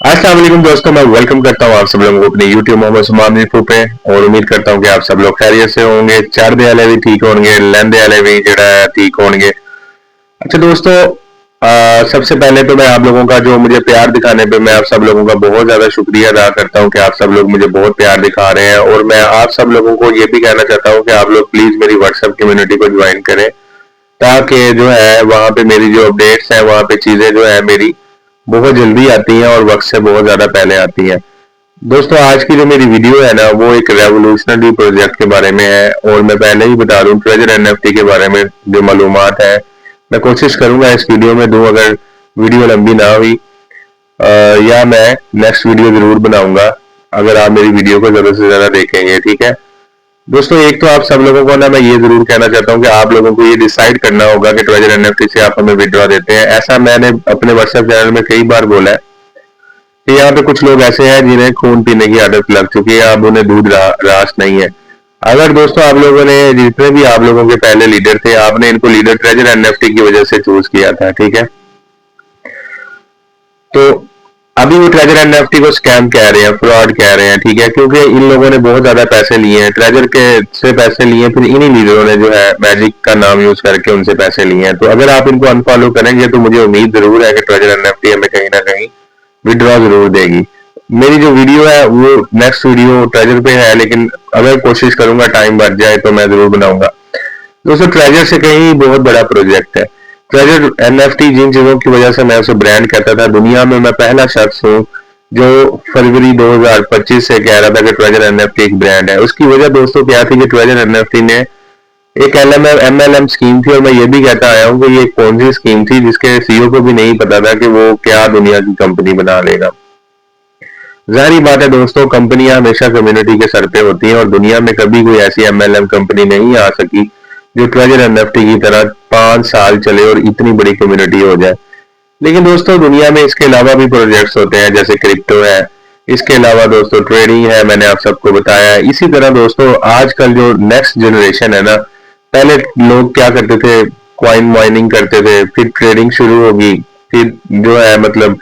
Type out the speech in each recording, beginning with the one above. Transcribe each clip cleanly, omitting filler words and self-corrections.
अस्सलाम वालेकुम दोस्तों, मैं वेलकम करता हूँ आप सब लोगों को अपने YouTube मोहम्मद सुमान इन्फो पे। और उम्मीद करता हूँ कि आप सब लोग खैरियत से होंगे, चढ़दे वाले भी ठीक होंगे, लैंदे वाले भी जड़ा है ठीक होंगे। अच्छा दोस्तों, सबसे पहले तो मैं आप लोगों का जो मुझे प्यार दिखाने पे मैं आप सब लोगों का बहुत ज़्यादा शुक्रिया अदा करता हूँ कि आप सब लोग मुझे बहुत प्यार दिखा रहे हैं। और मैं आप सब लोगों को ये भी कहना चाहता हूँ कि आप लोग प्लीज़ मेरी व्हाट्सएप कम्युनिटी को ज्वाइन करें, ताकि जो है वहाँ पे मेरी जो अपडेट्स हैं, वहाँ पे चीज़ें जो है मेरी बहुत जल्दी आती हैं और वक्त से बहुत ज़्यादा पहले आती हैं। दोस्तों, आज की जो मेरी वीडियो है ना, वो एक रेवोल्यूशनरी प्रोजेक्ट के बारे में है। और मैं पहले ही बता दूं, ट्रेजर एनएफटी के बारे में जो मालूमात है मैं कोशिश करूंगा इस वीडियो में दूं, अगर वीडियो लंबी ना हुई या मैं नेक्स्ट वीडियो जरूर बनाऊंगा अगर आप मेरी वीडियो को ज़्यादा से ज़्यादा देखेंगे। ठीक है दोस्तों, एक तो आप सब लोगों को ना मैं ये जरूर कहना चाहता हूँ कि आप लोगों को ये डिसाइड करना होगा कि ट्रेजर एनएफटी से आप हमें विड्रॉ देते हैं। ऐसा मैंने अपने व्हाट्सएप चैनल में कई बार बोला है कि यहाँ पे कुछ लोग ऐसे हैं जिन्हें खून पीने की आदत लग चुकी है, अब उन्हें दूध रास नहीं है। अगर दोस्तों आप लोगों ने, जितने भी आप लोगों के पहले लीडर थे, आपने इनको लीडर ट्रेजर एनएफटी की वजह से चूज किया था, ठीक है। तो अभी वो ट्रेजर एनएफटी को स्कैम कह रहे हैं, फ्रॉड कह रहे हैं, ठीक है, क्योंकि इन लोगों ने बहुत ज्यादा पैसे लिए हैं, ट्रेजर के से पैसे लिए, फिर इन्हीं लीडरों ने जो है मैजिक का नाम यूज करके उनसे पैसे लिए हैं। तो अगर आप इनको अनफॉलो करेंगे तो मुझे उम्मीद जरूर है कि ट्रेजर एनएफटी हमें कहीं ना कहीं विड्रॉ जरूर देगी। मेरी जो वीडियो है वो नेक्स्ट वीडियो ट्रेजर पे है, लेकिन अगर कोशिश करूंगा टाइम बच जाए तो मैं जरूर बनाऊंगा। दोस्तों, ट्रेजर से कहीं बहुत बड़ा प्रोजेक्ट है। ट्रेजर एनएफटी जिन चीजों की वजह से मैं उसे ब्रांड कहता था, दुनिया में मैं पहला शख्स हूँ जो फरवरी 2025 से कह रहा था कि ट्रेजर एनएफटी एक ब्रांड है। उसकी वजह दोस्तों क्या थी कि ट्रेजर एनएफटी ने एक एमएलएम स्कीम थी, और मैं ये भी कहता आया हूँ कि ये एक पोंजी स्कीम थी जिसके सीईओ को भी नहीं पता था कि वो क्या दुनिया की कंपनी बना लेगा। जाहिर बात है दोस्तों, कंपनियां हमेशा कम्युनिटी के सर पे होती हैं, और दुनिया में कभी कोई ऐसी एमएलएम कंपनी नहीं आ सकी जो ट्रेजर एनएफटी की तरह 5 साल चले और इतनी बड़ी कम्युनिटी हो जाए। लेकिन दोस्तों, दुनिया में इसके अलावा भी प्रोजेक्ट्स होते हैं, जैसे क्रिप्टो है, इसके अलावा दोस्तों ट्रेडिंग है, मैंने आप सबको बताया है। इसी तरह दोस्तों, आजकल जो नेक्स्ट जनरेशन है ना, पहले लोग क्या करते थे, कॉइन माइनिंग करते थे, फिर ट्रेडिंग शुरू होगी, फिर जो है मतलब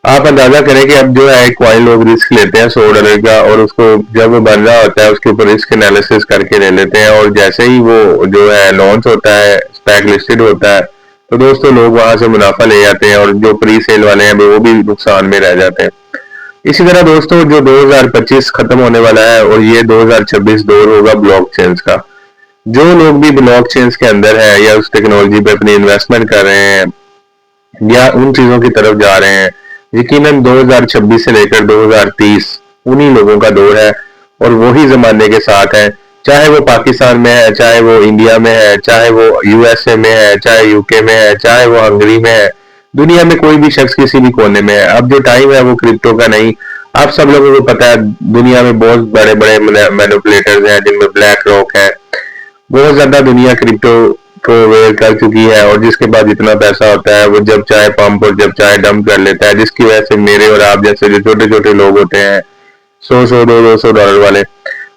आप अंदाजा करें कि अब जो है कॉइन लोग रिस्क लेते हैं $100 का, और उसको जब वो बन रहा होता है उसके ऊपर रिस्क एनालिसिस करके ले लेते हैं, और जैसे ही वो जो है लॉन्च होता है, स्पैक लिस्टेड होता है, तो दोस्तों लोग वहां से मुनाफा ले जाते हैं, और जो प्री सेल वाले हैं वो भी नुकसान में रह जाते हैं। इसी तरह दोस्तों, जो 2025 खत्म होने वाला है और ये 2026 दौर होगा ब्लॉकचेन्स का। जो लोग भी ब्लॉकचेन्स के अंदर है या उस टेक्नोलॉजी पे अपनी इन्वेस्टमेंट कर रहे हैं या उन चीजों की तरफ जा रहे हैं, यकीनन 2026 से लेकर 2030 उन्हीं लोगों का दौर है, और वही जमाने के साथ है। चाहे वो पाकिस्तान में है, चाहे वो इंडिया में है, चाहे वो यूएसए में है, चाहे यूके में है, चाहे वो हंगरी में है, दुनिया में कोई भी शख्स किसी भी कोने में है, अब जो टाइम है वो क्रिप्टो का नहीं। आप सब लोगों को पता है दुनिया में बहुत बड़े बड़े मैनिपुलेटर्स हैं, जिनमें ब्लैक रॉक है। बहुत ज्यादा दुनिया क्रिप्टो को अवेयर कर चुकी है, और जिसके पास जितना पैसा होता है वो जब चाहे पंप और जब चाहे डंप कर लेता है, जिसकी वजह से मेरे और आप जैसे जो छोटे छोटे लोग होते हैं, 100 100 200 200 डॉलर वाले,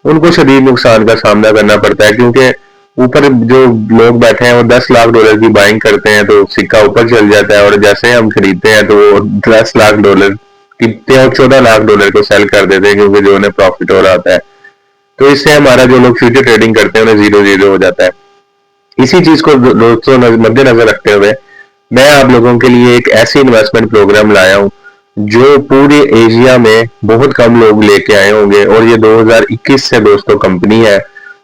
उनको शदीद नुकसान का सामना करना पड़ता है, क्योंकि ऊपर जो लोग बैठे हैं वो $10 लाख की बाइंग करते हैं तो सिक्का ऊपर चल जाता है, और जैसे हम खरीदते हैं तो वो $10 लाख की 14 लाख को सेल कर देते हैं, क्योंकि जो उन्हें प्रॉफिट हो रहा होता है। तो इससे हमारा जो लोग फ्यूचर ट्रेडिंग करते हैं उन्हें जीरो जीरो हो जाता है। इसी चीज को दोस्तों मद्देनजर रखते हुए मैं आप लोगों के लिए एक ऐसी इन्वेस्टमेंट प्रोग्राम लाया हूं जो पूरे एशिया में बहुत कम लोग लेके आए होंगे, और ये 2021 से दोस्तों कंपनी है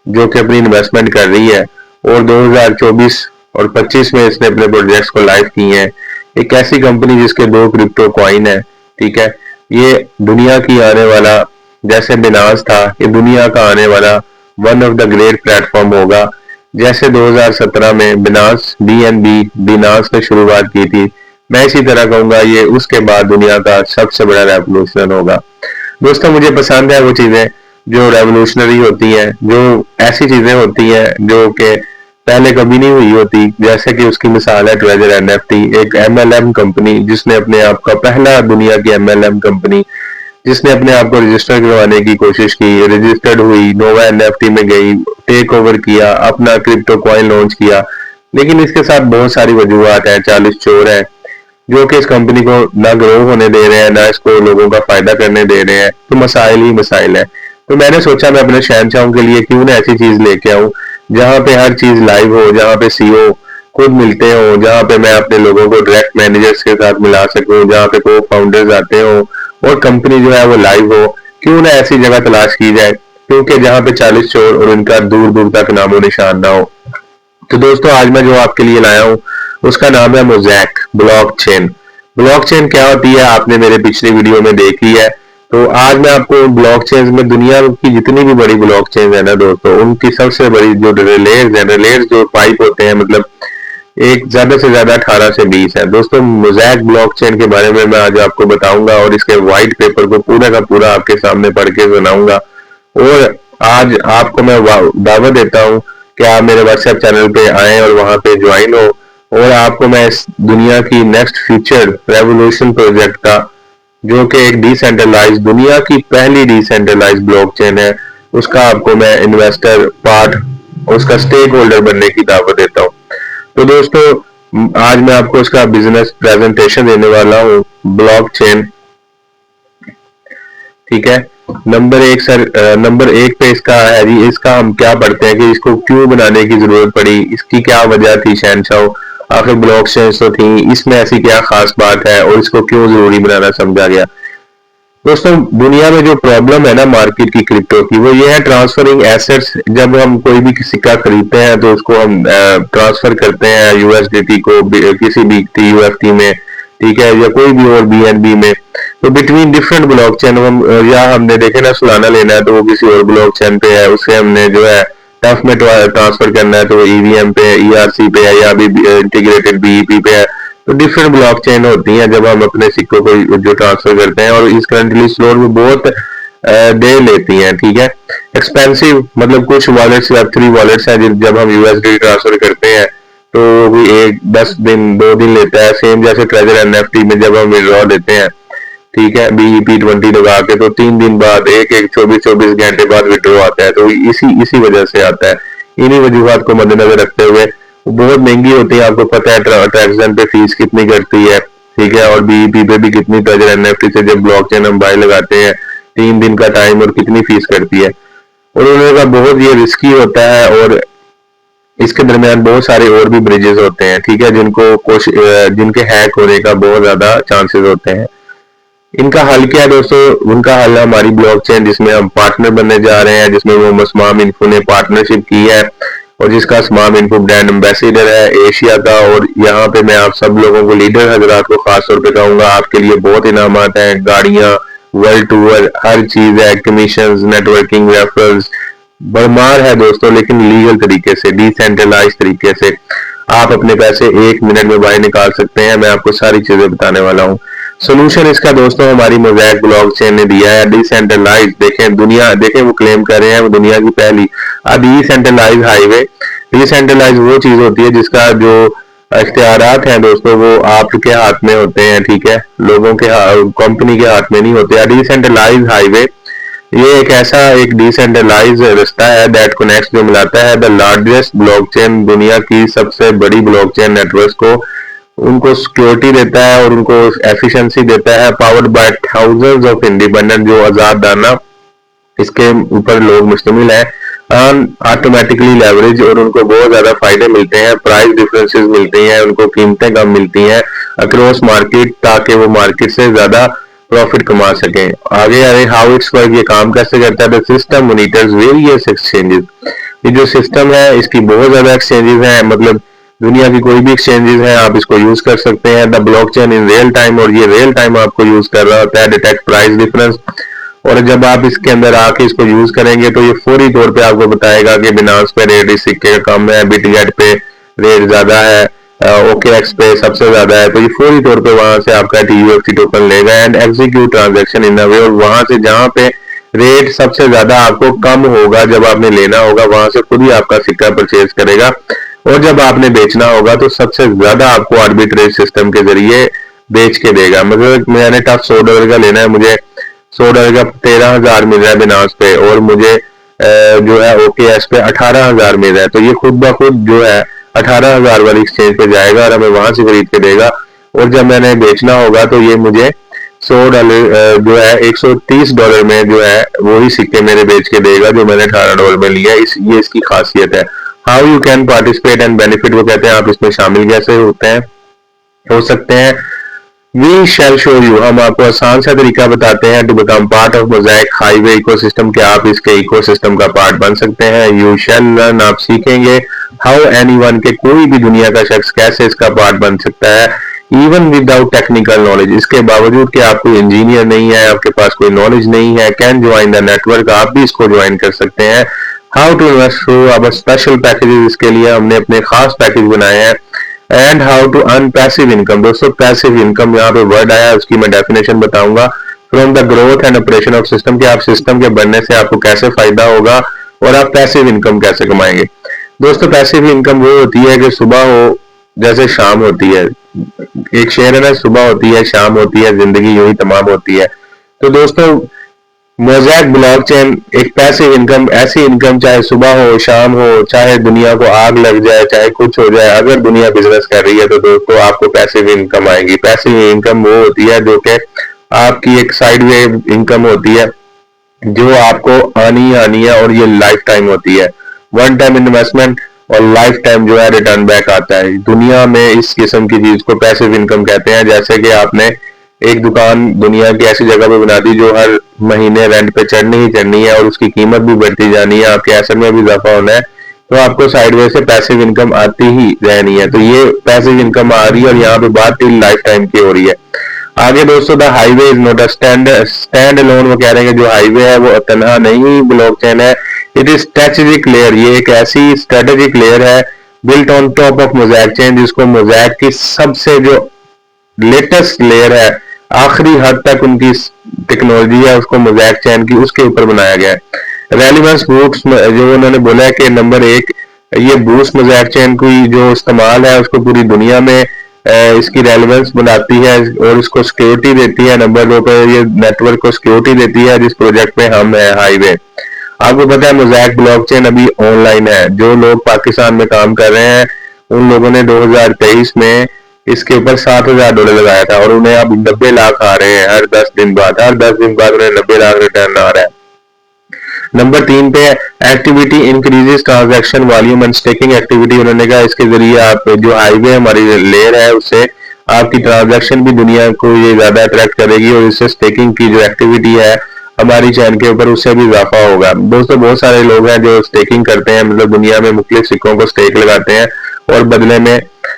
जो कि अपनी इन्वेस्टमेंट कर रही है, और 2024 और 25 में इसने अपने प्रोजेक्ट्स को लाइव किए हैं। एक ऐसी कंपनी जिसके 2 क्रिप्टो कॉइन है, ठीक है। ये दुनिया की आने वाला, जैसे बिनास था, ये दुनिया का आने वाला one of the great platform होगा। जैसे 2017 में बिनास बीएनबी बिनास ने शुरुआत की थी, मैं इसी तरह कहूंगा ये उसके बाद दुनिया का सबसे बड़ा रेवोल्यूशन होगा। दोस्तों, मुझे पसंद है वो चीजें जो रेवोल्यूशनरी होती हैं, जो ऐसी चीजें होती हैं जो कि पहले कभी नहीं हुई होती, जैसे कि उसकी मिसाल है ट्रेजर एनएफटी, एक एमएलएम कंपनी जिसने अपने आप का पहला दुनिया की एमएलएम कंपनी जिसने अपने आप को रजिस्टर करवाने की कोशिश की, रजिस्टर्ड हुई, नोवा एनएफटी में गई, टेक ओवर किया, अपना क्रिप्टो कॉइन लॉन्च किया। लेकिन इसके साथ बहुत सारी वजूहत है, 40 चोर है, जो कि इस कंपनी को ना ग्रो होने दे रहे हैं, ना इसको लोगों का फायदा करने दे रहे हैं। तो मसाइल ही मसाइल है। तो मैंने सोचा मैं अपने शहंशाहों के लिए क्यों ना ऐसी चीज लेके आऊं जहां पे हर चीज लाइव हो, जहां पे सीईओ खुद मिलते हो, जहां पे मैं अपने लोगों को डायरेक्ट मैनेजर्स के साथ मिला सकूं, जहां पे को फाउंडर्स आते हो और कंपनी जो है वो लाइव हो। क्यों ना ऐसी जगह तलाश की जाए, क्योंकि जहां पे 40 चोर और उनका दूर दूर तक नामो निशान ना हो। तो दोस्तों आज मैं जो आपके लिए लाया हूँ उसका नाम है मोज़ैक ब्लॉकचेन। ब्लॉकचेन क्या होती है आपने मेरे पिछले वीडियो में देखी है। तो आज मैं आपको ब्लॉकचेन में दुनिया की जितनी भी बड़ी ब्लॉकचेन है ना दोस्तों, उनकी सबसे बड़ी जो रिलेज है, रिलेज जो पाइप होते हैं, मतलब एक ज्यादा से ज्यादा 18 से 20 है दोस्तों। मोज़ैक ब्लॉकचेन के बारे में मैं आज आपको बताऊंगा और इसके व्हाइट पेपर को पूरा का पूरा आपके सामने पढ़ के सुनाऊंगा। और आज आपको मैं दावत देता हूँ कि आप मेरे व्हाट्सएप चैनल पे आएं और वहां पे ज्वाइन हो, और आपको मैं इस दुनिया की नेक्स्ट फ्यूचर रेवोल्यूशन प्रोजेक्ट का, जो कि एक डिसेंट्रलाइज दुनिया की पहली डिसेंट्रलाइज ब्लॉकचेन है, उसका आपको मैं इन्वेस्टर पार्ट, उसका स्टेक होल्डर बनने की दावत देता हूँ। तो दोस्तों आज मैं आपको इसका बिजनेस प्रेजेंटेशन देने वाला हूँ ब्लॉकचेन, ठीक है। नंबर एक पे इसका है जी, इसका हम क्या पढ़ते हैं कि इसको क्यों बनाने की जरूरत पड़ी, इसकी क्या वजह थी, शहंशाह आखिर ब्लॉकचेन तो थी, इसमें ऐसी क्या खास बात है और इसको क्यों जरूरी बनाना समझा गया। दोस्तों दुनिया में जो प्रॉब्लम है ना मार्केट की क्रिप्टो की, वो ये है ट्रांसफरिंग एसेट्स। जब हम कोई भी सिक्का खरीदते हैं तो उसको हम ट्रांसफर करते हैं यूएसडीटी को किसी भी यूएफटी में, ठीक है, या कोई भी और बीएनबी में। तो बिटवीन डिफरेंट ब्लॉकचेन हम या हमने देखे ना सुलाना लेना है तो वो किसी और ब्लॉकचेन पे है, उससे हमने जो है टफ में ट्रांसफर करना है तो वो ईवीएम पे, ईआरसी पे है, या अभी इंटीग्रेटेड बीईपी पे है। तो डिफरेंट ब्लॉकचेन होती हैं जब हम अपने सिक्कों को जो ट्रांसफर करते हैं, और इस करंटली स्लोर में बहुत देर लेती हैं, ठीक है। एक्सपेंसिव मतलब कुछ वॉलेट्स वेब3 वॉलेट्स हैं जब हम यूएसडी ट्रांसफर करते हैं तो वो भी 10 दिन 2 दिन लेता है। सेम जैसे ट्रेजर एनएफटी में जब हम विड्रॉ लेते हैं, ठीक है, BEP20 लगा के, तो 3 दिन बाद एक एक 24-24 घंटे बाद विड्रॉ आता है। तो इसी इसी वजह से आता है। इन्हीं वजूहत को मद्देनजर रखते हुए बहुत महंगी होती है, आपको पता है ट्रांजेक्शन पे फीस कितनी कटती है, ठीक है, और बीईपी पे भी कितनी ट्रेजर एनएफटी से जब ब्लॉकचेन हम बाय लगाते हैं 3 दिन का टाइम और कितनी फीस करती है। और उन्होंने कहा बहुत ये रिस्की होता है, और इसके दरमियान बहुत सारे और भी ब्रिजेस होते हैं, ठीक है, जिनके हैक होने का बहुत ज्यादा चांसेस होते हैं। इनका हल क्या है दोस्तों, उनका हल हमारी ब्लॉकचेन जिसमें हम पार्टनर बनने जा रहे हैं, जिसमें वो स्मार्म इन्फो ने पार्टनरशिप की है और जिसका स्मार्म इन्फो ब्रांड एम्बेसडर है एशिया का। और यहाँ पे मैं आप सब लोगों को, लीडर हजरात को खास तौर पे कहूंगा, आपके लिए बहुत इनामात हैं, गाड़ियां, वर्ल्ड टूर, हर चीज है, कमीशन, नेटवर्किंग, रेफरल्स, भरमार है दोस्तों, लेकिन लीगल तरीके से, डिसेंट्रलाइज तरीके से आप अपने पैसे 1 मिनट में बाहर निकाल सकते हैं। मैं आपको सारी चीजें बताने वाला हूँ। सोल्यूशन इसका दोस्तों हमारी मोज़ैक ब्लॉकचेन ने दिया है, डिसेंट्रलाइज। देखें वो क्लेम कर रहे हैं वो दुनिया की पहली डिसेंट्रलाइज हाईवे। डिसेंट्रलाइज वो चीज होती है जिसका जो इख्तियारात हैं दोस्तों वो आपके हाथ में होते हैं, ठीक है, लोगों के कंपनी के हाथ में नहीं होते। डिसेंट्रलाइज हाईवे ये एक ऐसा एक डिसेंट्रलाइज रास्ता है दैट कनेक्ट्स, जो मिलाता है द लार्जेस्ट ब्लॉकचेन, दुनिया की सबसे बड़ी ब्लॉकचेन नेटवर्क को, उनको सिक्योरिटी देता है और उनको एफिशिएंसी देता है, powered by thousands of independent, जो आजाद दाना इसके ऊपर लोग मुश्तमिल है, ऑटोमेटिकली लेवरेज, और उनको बहुत ज्यादा फायदे मिलते हैं, प्राइस डिफरेंसेस मिलती हैं, उनको कीमतें कम मिलती हैं अक्रॉस मार्केट, ताकि वो मार्केट से ज्यादा प्रॉफिट कमा सकें। आगे आगे हाउ इट्स वर्क, ये काम कैसे करता है। The system monitors various exchanges, ये जो सिस्टम है इसकी बहुत ज्यादा एक्सचेंजेस हैं, मतलब दुनिया की कोई भी एक्सचेंजेस हैं आप इसको यूज कर सकते हैं। The blockchain in real time, और ये रियल टाइम आपको यूज कर रहा होता है, डिटेक्ट प्राइस डिफरेंस, और जब आप इसके अंदर आके इसको यूज करेंगे तो ये फौरी तौर पे आपको बताएगा कि बिनांस पे रेट इस सिक्के का कम है, बिटगेट पे रेट ज्यादा है, OKX पे सबसे ज्यादा है। तो ये फौरी तौर पे वहां से आपका TUFT टोकन लेगा एंड एग्जीक्यूट ट्रांजेक्शन इन अ वे, और वहां से जहां पे रेट सबसे ज्यादा आपको कम होगा जब आपने लेना होगा, वहां से खुद ही आपका सिक्का परचेज करेगा, और जब आपने बेचना होगा तो सबसे ज्यादा आपको आर्बिट्रेज सिस्टम के जरिए बेच के देगा। मतलब मैंने टफ $100 का लेना है, मुझे $100 का 13,000 मिल रहा है बिनास पे, और मुझे जो है OKX पे 18,000 मिल रहा है। तो ये खुद ब खुद जो है 18,000 वाली एक्सचेंज पे जाएगा और हमें वहां से खरीद के देगा। और जब मैंने बेचना होगा तो ये मुझे $100 जो है $130 में जो है वही सिक्के मेरे बेच के देगा जो मैंने $18 में लिया। ये इसकी खासियत है। How you can participate and benefit, वो कहते हैं आप इसमें शामिल कैसे होते हैं, हो सकते हैं। वी शैल शो यू, हम आपको आसान सा तरीका बताते हैं to become part of Mosaic highway ecosystem, कि आप इसके इकोसिस्टम का पार्ट बन सकते हैं। यू शैल लर्न, आप सीखेंगे। हाउ एनीवन, के कोई भी दुनिया का शख्स कैसे इसका पार्ट बन सकता है। इवन विदाउट टेक्निकल नॉलेज, इसके बावजूद कि आप कोई इंजीनियर नहीं है, आपके पास कोई नॉलेज नहीं है, कैन ज्वाइन द नेटवर्क, आप भी इसको ज्वाइन कर सकते हैं। हाउ टू इन्वेस्ट थ्रू अब स्पेशल पैकेजेस, इसके लिए हमने अपने खास पैकेज बनाए हैं। And how to earn passive income, दोस्तों पैसिव इनकम यहाँ पे वर्ड आया है, उसकी मैं डेफिनेशन बताऊंगा। From the growth and operation of system, कि आप सिस्टम के बनने से आपको कैसे फायदा होगा और आप पैसिव इनकम कैसे कमाएंगे। दोस्तों पैसिव इनकम वो होती है कि सुबह हो जैसे शाम होती है, एक शेर है ना, सुबह होती है शाम होती है, जिंदगी यूं ही तमाम होती है। तो दोस्तों मोज़ेक ब्लॉकचेन एक पैसिव इनकम, ऐसी इनकम चाहे सुबह हो शाम हो, चाहे दुनिया को आग लग जाए, चाहे कुछ हो जाए, अगर दुनिया बिजनेस कर रही है तो दोस्तों आपको पैसिव इनकम आएगी। पैसिव इनकम वो होती है जो कि आपकी एक साइड वेव इनकम होती है जो आपको आनी है, और ये लाइफ टाइम होती है। वन टाइम इन्वेस्टमेंट और लाइफ टाइम जो है रिटर्न बैक आता है। दुनिया में इस किस्म की चीज को पैसिव इनकम कहते हैं। जैसे कि आपने एक दुकान दुनिया की ऐसी जगह पे बना दी जो हर महीने रेंट पे चढ़नी ही चढ़नी है और उसकी कीमत भी बढ़ती जानी है, आपके एसेट में भी इजाफा होना है, तो आपको साइडवे से पैसिव इनकम आती ही रहनी है। तो ये पैसिव इनकम आ रही है और यहाँ पे बात लाइफ टाइम की हो रही है। आगे दोस्तों the highway is not a stand alone, वो कह रहे हैं कि जो हाईवे है वो तनहा नहीं ब्लॉकचेन है। इट इज स्ट्रेटेजिक लेयर, ये एक ऐसी स्ट्रेटेजिक लेयर है built on top of mosaic chain, जिसको मोज़ेक की सबसे जो लेटेस्ट लेयर है, आखिरी हद तक उनकी टेक्नोलॉजी है उसको मोज़ेक चेन की, उसके ऊपर बनाया गया है। रेलिवेंस बूस्ट जो उन्होंने बोला है कि नंबर 1 ये बूस्ट मोज़ेक चेन की जो इस्तेमाल है उसको पूरी दुनिया में इसकी रेलिवेंस बनाती है और इसको सिक्योरिटी देती है। नंबर 2 पे ये नेटवर्क को सिक्योरिटी देती है जिस प्रोजेक्ट में हम है हाईवे। आपको पता है मोज़ेक ब्लॉकचेन अभी ऑनलाइन है। जो लोग पाकिस्तान में काम कर रहे हैं उन लोगों ने 2023 में इसके ऊपर $7,000 लगाया था और उन्हें अब 90 लाख आ रहे हैं हर 10 दिन बाद उन्हें 90 लाख रिटर्न आ रहा है। नंबर 3 पे activity increases transaction volume and staking activity, उन्होंने कहा इसके जरिए आप जो हाईवे हमारी लेयर है उससे आपकी ट्रांजैक्शन भी दुनिया को ये ज्यादा अट्रैक्ट करेगी और इससे स्टेकिंग की जो एक्टिविटी है हमारी चैन के ऊपर उससे भी इजाफा होगा। दोस्तों बहुत सारे लोग हैं जो स्टेकिंग करते हैं, मतलब दुनिया में मुख्तलिफ सिक्कों को स्टेक लगाते हैं और बदले में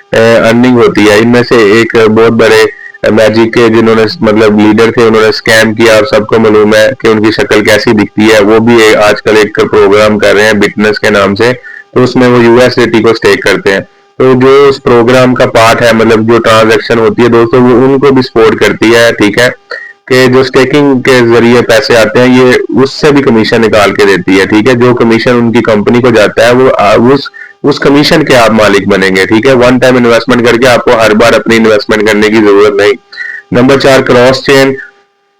अर्निंग होती है। इनमें से एक बहुत बड़े मैजिक के जिन्होंने मतलब लीडर थे उन्होंने स्कैम किया और सबको मालूम है कि उनकी शक्ल कैसी दिखती है। वो भी आजकल एक प्रोग्राम कर रहे हैं बिटनेस के नाम से, तो उसमें वो यूएसडीटी को स्टेक करते हैं। तो जो उस प्रोग्राम का पार्ट है, मतलब जो ट्रांजैक्शन होती है दोस्तों, वो उनको भी सपोर्ट करती है। ठीक है कि जो स्टेकिंग के जरिए पैसे आते हैं ये उससे भी कमीशन निकाल के देती है। ठीक है, जो कमीशन उनकी कंपनी को जाता है वो उस कमीशन के आप मालिक बनेंगे। ठीक है, वन टाइम इन्वेस्टमेंट करके आपको हर बार अपनी इन्वेस्टमेंट करने की जरूरत नहीं। Number 4 cross chain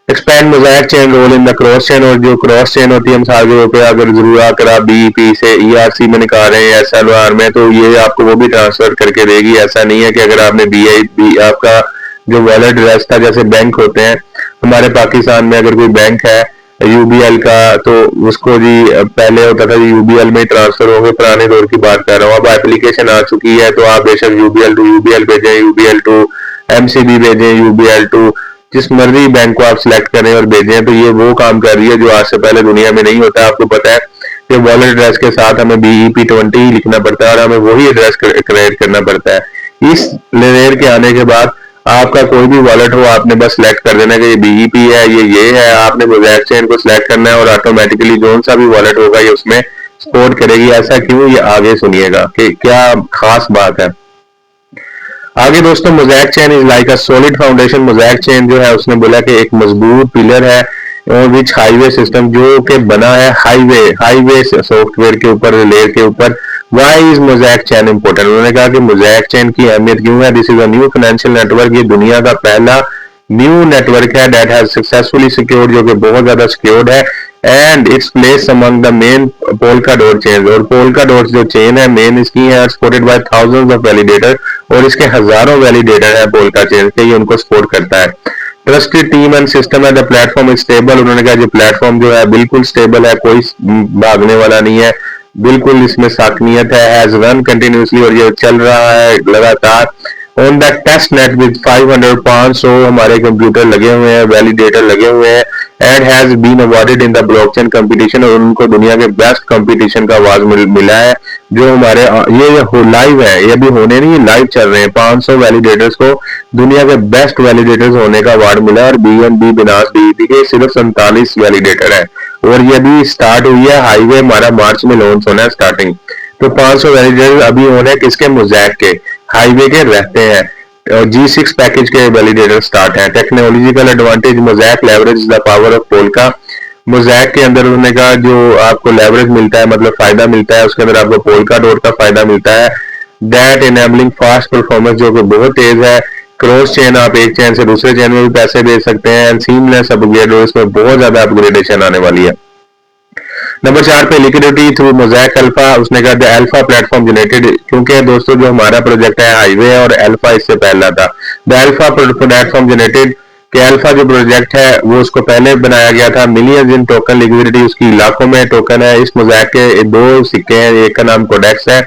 expand Mosaic chain role in the cross chain, और जो क्रॉस चेन होती है मिसाल के तौर पर अगर जरूर आकर आप बीईपी से ईआरसी में निकाल रहे हैं एसएलआर में, तो ये आपको वो भी ट्रांसफर करके देगी। ऐसा नहीं है कि अगर आपने बी आपका जो वॉलेट एड्रेस था, जैसे बैंक होते हैं हमारे पाकिस्तान में, अगर कोई बैंक है यूबीएल का तो उसको जी पहले होता था यूबीएल में ट्रांसफर होंगे, पुराने दौर की बात कर रहा हूँ। अब एप्लीकेशन आ चुकी है तो आप बेशक यूबीएल टू यूबीएल भेजें, यूबीएल टू एमसीबी भेजें, यूबीएल टू जिस मर्जी बैंक को आप सिलेक्ट करें और भेजें, तो ये वो काम कर रही है जो आज से पहले दुनिया में नहीं होता। आपको पता है कि वॉलेट एड्रेस के साथ हमें BEP20 ही लिखना पड़ता है और हमें वही एड्रेस क्रिएट करना पड़ता है। इस लेयर के आने के बाद आपका कोई भी वॉलेट हो आपने बस सिलेक्ट कर देना कि ये BEP है, ये है, आपने मोज़ेक चेन को सिलेक्ट करना है और ऑटोमेटिकली जो सा भी वॉलेट होगा ये उसमें सपोर्ट करेगी। ऐसा क्यों, ये आगे सुनिएगा कि क्या खास बात है। आगे दोस्तों mosaic chain is like a solid foundation, mosaic chain जो है उसने बोला कि एक मजबूत पिलर है और विच हाईवे सिस्टम जो कि बना है हाईवे सॉफ्टवेयर के ऊपर, लेयर के ऊपर। Why is Mosaic chain important, उन्होंने कहा कि मोज़ेक चेन की अहमियत क्यों है। This is a new financial network, ये दुनिया का पहला न्यू नेटवर्क है दैट हैज सक्सेसफुली सिक्योर्ड, जो कि बहुत ज्यादा सिक्योर्ड है। And its place among the main Polkadot chain, और पोल्का डॉट जो चेन है मेन इसकी है, supported by thousands of validator, और इसके हजारों वैलिडेटर है पोलका चेन के, ये उनको सपोर्ट करता है। ट्रस्टेड टीम एंड सिस्टम है, द प्लेटफॉर्म इज स्टेबल। उन्होंने कहा जो प्लेटफॉर्म जो है बिल्कुल स्टेबल है, कोई भागने वाला नहीं है, बिल्कुल इसमें साकनियत है। हैज रन कंटिन्यूसली, और ये चल रहा है लगातार। On the test net with 500 हमारे कंप्यूटर लगे हुए हैं, वैलिडेटर लगे हुए हैं। And has been awarded in the blockchain competition, और उनको दुनिया के बेस्ट कंपटीशन का अवार्ड मिला है। जो हमारे ये लाइव है, ये भी होने नहीं, लाइव चल रहे हैं। 500 वैलिडेटर्स को दुनिया के बेस्ट वैलिडेटर्स होने का अवार्ड मिला है। और BNB बिनास DEP के सिर्फ 47 वैलिडेटर है, और ये भी स्टार्ट हुई है। हाईवे हमारा मार्च में लॉन्च होना है स्टार्टिंग। तो 500 वैलिडेटर अभी होने किसके, मोज़ैक के, हाईवे के रहते हैं। G6 पैकेज के वैलिडेटर स्टार्ट है। Technological advantage, mosaic leverage the power of polka. Mosaic के अंदर उन्होंने कहा जो आपको लेवरेज मिलता है, मतलब फायदा मिलता है, उसके अंदर आपको पोलका डॉट का फायदा मिलता है। दैट इनेबलिंग फास्ट परफॉर्मेंस, जो कि बहुत तेज है। क्रॉस चेन, आप एक चेन से दूसरे चेन में भी पैसे भेज सकते हैं। एंड सीमलेस अपग्रेड, और इसमें बहुत ज्यादा अपग्रेडेशन आने वाली है। नंबर 4 पे लिक्विडिटी थ्रू मोज़ैक अल्फा। उसने कहा द अल्फा प्लेटफॉर्म जनरेटेड, क्योंकि दोस्तों जो हमारा प्रोजेक्ट है हाईवे और अल्फा इससे पहला था। द अल्फा प्लेटफॉर्म जनरेटेड के अल्फा जो प्रोजेक्ट है वो उसको पहले बनाया गया था। मिलियंस इन टोकन लिक्विडिटी, उसकी लाखों में टोकन है। इस मोज़ैक के 2 सिक्के हैं, एक का नाम कोडेक्स है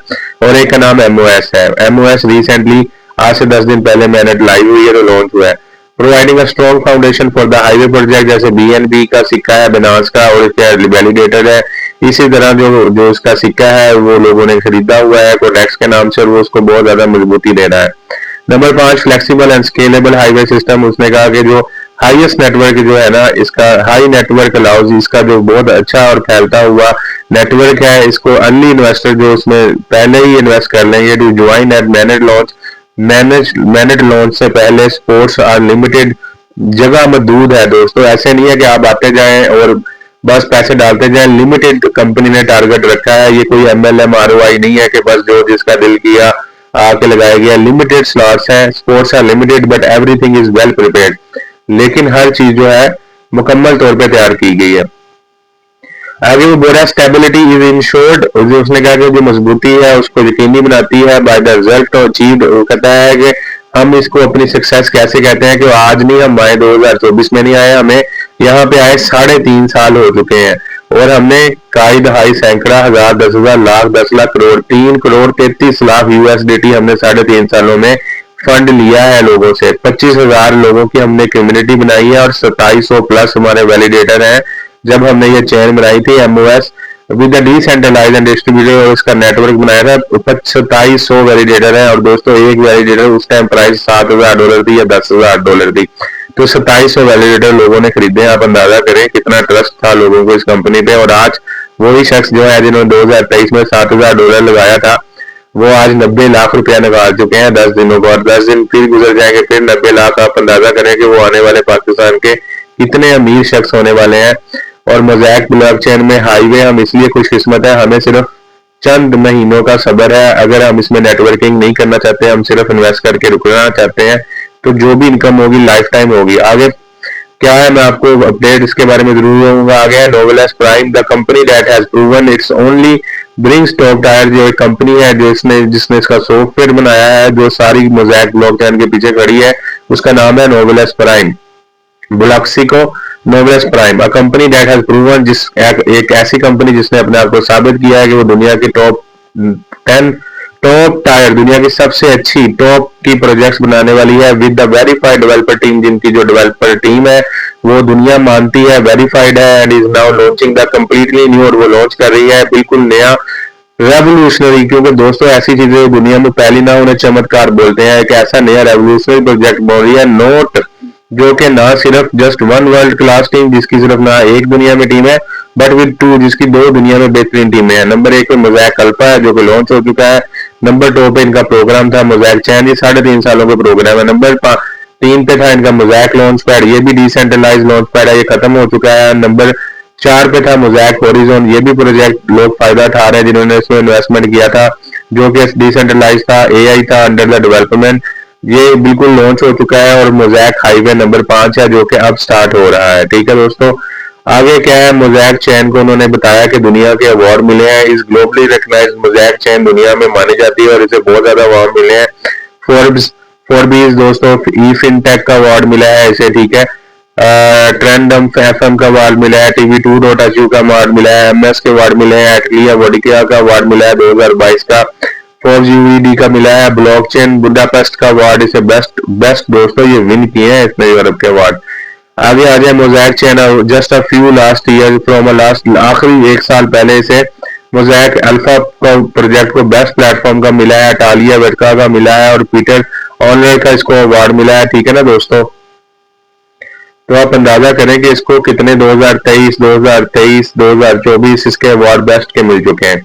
और एक का नाम MOS है। MOS रिसेंटली आज से 10 दिन पहले मैनेट लाइव हुई है, तो लॉन्च हुआ है। Providing a strong foundation for the highway project, जैसे BNB का सिक्का है बिनास का, और इसका वैलिडेटर है। इसी तरह जो उसका सिक्का है वो लोगों ने खरीदा हुआ है कोडेक्स के नाम से, और वो उसको बहुत ज्यादा मजबूती दे रहा है। Number 5 flexible and scalable highway system. उसने कहा कि जो हाईएस्ट नेटवर्क जो है ना, इसका हाई नेटवर्क अलाउज, इसका जो बहुत अच्छा और फैलता हुआ नेटवर्क है, इसको अर्ली इन्वेस्टर जो उसमें पहले ही इन्वेस्ट कर लेंगे to join at manage launch से पहले। स्पोर्ट्स आर लिमिटेड, जगह मदूद है दोस्तों, ऐसे नहीं है कि आप आते जाएं और बस पैसे डालते जाएं। लिमिटेड कंपनी ने टारगेट रखा है, ये कोई MLM ROI नहीं है कि बस जो जिसका दिल किया आके लगाया गया। लिमिटेड स्लॉट्स है, sports are limited but everything is well prepared, लेकिन हर चीज जो है मुकम्मल तौर पे तैयार की गई है। आगे वो बोल रहा है स्टेबिलिटी इज इंश्योर्ड, जो उसने कहा कि जो मजबूती है उसको यकीनी बनाती है बाय द रिजल्ट अचीव्ड। वो कहता है कि हम इसको अपनी सक्सेस कैसे कहते हैं कि आज नहीं हम आए 2024 में नहीं आए, हमें यहाँ पे आए 3.5 साल हो चुके हैं, और हमने काई दहाई सैकड़ा हजार 10,000 लाख 10 लाख करोड़ 3 करोड़ 33 लाख USDT हमने 3.5 सालों में फंड लिया है लोगों से। 25,000 लोगों की हमने कम्युनिटी बनाई है, और 2700 प्लस हमारे वैलिडेटर हैं। जब हमने ये चेन बनाई थी MOS with decentralize and distributed, और उसका नेटवर्क बनाया था, 2700 वैलिडेटर है। और दोस्तों एक वैलिडेटर उस टाइम प्राइस $7,000 थी या $10,000 थी, तो 2700 वैलिडेटर लोगों ने खरीदे। आप अंदाजा करें कितना ट्रस्ट था लोगों को इस कंपनी पे। और आज वही शख्स जो है जिन्होंने 2023 में $7,000 लगाया था, वो आज 90 लाख रुपया निकाल चुके हैं 10 दिनों को, और 10 दिन फिर गुजर जाएंगे, फिर 90 लाख। आप अंदाजा करें कि वो आने वाले पाकिस्तान के कितने अमीर शख्स होने वाले हैं। और मोज़ैक ब्लॉकचेन में हाईवे हम इसलिए खुशकिस्मत है, हमें सिर्फ चंद महीनों का सब्र है। अगर हम इसमें नेटवर्किंग नहीं करना चाहते, हम सिर्फ इन्वेस्ट करके रुकना चाहते हैं, तो जो भी इनकम होगी लाइफ टाइम होगी। आगे क्या है, मैं आपको अपडेट इसके बारे में जरूर दूंगा। आगे है Novellus Prime, the company that has proven its only brings top tier, जो एक कंपनी है जिसने इसका सॉफ्टवेयर बनाया है, जो सारी मोज़ैक ब्लॉकचेन के पीछे खड़ी है, उसका नाम है Novellus Prime, Bloxico Novellus Prime. A company that has proven, एक ऐसी कंपनी जिसने अपने आप को साबित किया है कि वो दुनिया की टॉप 10 टॉप टायर, दुनिया की सबसे अच्छी टॉप की प्रोजेक्ट्स बनाने वाली है with the verified developer team, जिनकी जो डेवलपर टीम है वो दुनिया मानती है, वेरीफाइड है। And is now launching the completely new, और वो लॉन्च कर रही है बिल्कुल नया रेवोल्यूशनरी, क्योंकि दोस्तों ऐसी चीजें दुनिया में पहली ना उन्हें चमत्कार बोलते हैं। एक ऐसा नया रेवोल्यूशनरी प्रोजेक्ट बोल रही है नोट, जो कि ना सिर्फ just one world class team, जिसकी सिर्फ ना एक दुनिया में टीम है, बट विद 2, जिसकी 2 दुनिया में बेहतरीन टीमें हैं। नंबर 1 पे मोज़ैक अल्फा है, जो कि लॉन्च हो चुका है। नंबर 2 पे इनका प्रोग्राम था मोज़ैक चैन, ये 3.5 सालों का प्रोग्राम है। नंबर 3 पे था इनका मोज़ैक लॉन्च पैड, ये भी डिसेंट्रलाइज लॉन्च पैड है, ये खत्म हो चुका है। नंबर 4 पे था मोज़ैक होरिज़ोन, ये भी प्रोजेक्ट लोग फायदा उठा रहे हैं जिन्होंने इसमें इन्वेस्टमेंट किया था, जो कि डिसेंट्रलाइज था, AI था अंडर द डेवलपमेंट। ये बिल्कुल लॉन्च हो चुका है। और मोज़ैक हाईवे नंबर 5 है, जो कि अब स्टार्ट हो रहा है। ठीक है दोस्तों, आगे क्या है, मोज़ैक चेन को उन्होंने बताया कि दुनिया के अवार्ड मिले हैं। इस ग्लोबली रिकग्नाइज्ड मोज़ैक चेन दुनिया में मानी जाती है, और इसे बहुत ज्यादा अवार्ड मिले हैं फोर्ब्स दोस्तों ई फिनटेक का अवार्ड मिला है इसे, ठीक है। ट्रेंडम एफएम का अवार्ड मिला है, टीवी टू डॉट एचयू का अवार्ड मिला है, एमएस के अवार्ड मिले हैं, एटलिया वोडिकिया का अवार्ड मिला है 2022 का, फोर्ब्स यूईडी का मिला है, ब्लॉकचेन बुडापेस्ट का अवार्ड इसे बेस्ट बेस्ट दोस्तों ये विन किए हैं इसने यूरोप के अवार्ड। आगे आ जाए mosaic chain, just a few last year from last आखिरी एक साल पहले इसे मोज़ैक अल्फा प्रोजेक्ट को बेस्ट प्लेटफॉर्म का मिला है, टालिया वेटका का मिला है और पीटर ऑनर का इसको अवार्ड मिला है, ठीक है ना दोस्तों। तो आप अंदाजा करें कि इसको कितने 2023, 2023, 2024 इसके अवार्ड बेस्ट के मिल चुके हैं।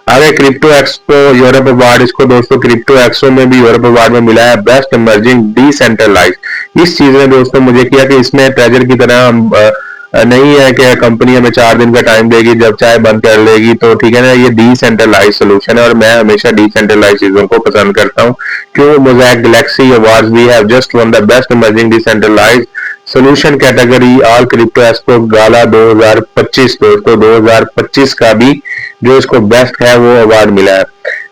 आगे क्रिप्टो एक्सपो यूरोप अवार्ड, इसको दोस्तों क्रिप्टो एक्सपो में भी यूरोप अवार्ड में मिला है बेस्ट इमर्जिंग डिसेंट्रलाइज। इस चीज ने दोस्तों मुझे किया कि इसमें ट्रेजर की तरह नहीं है कि कंपनी हमें 4 दिन का टाइम देगी जब चाहे बंद कर लेगी, तो ठीक है ना, ये डिसेंट्रलाइज सोल्यूशन है और मैं हमेशा डिसेंट्रलाइज चीजों को पसंद करता हूँ। क्यों Mosaic Galaxy awards we have just won the best emerging decentralise solution category all crypto expo gala 2025 दोस्तों 2025 का भी जो इसको बेस्ट है वो अवार्ड मिला है।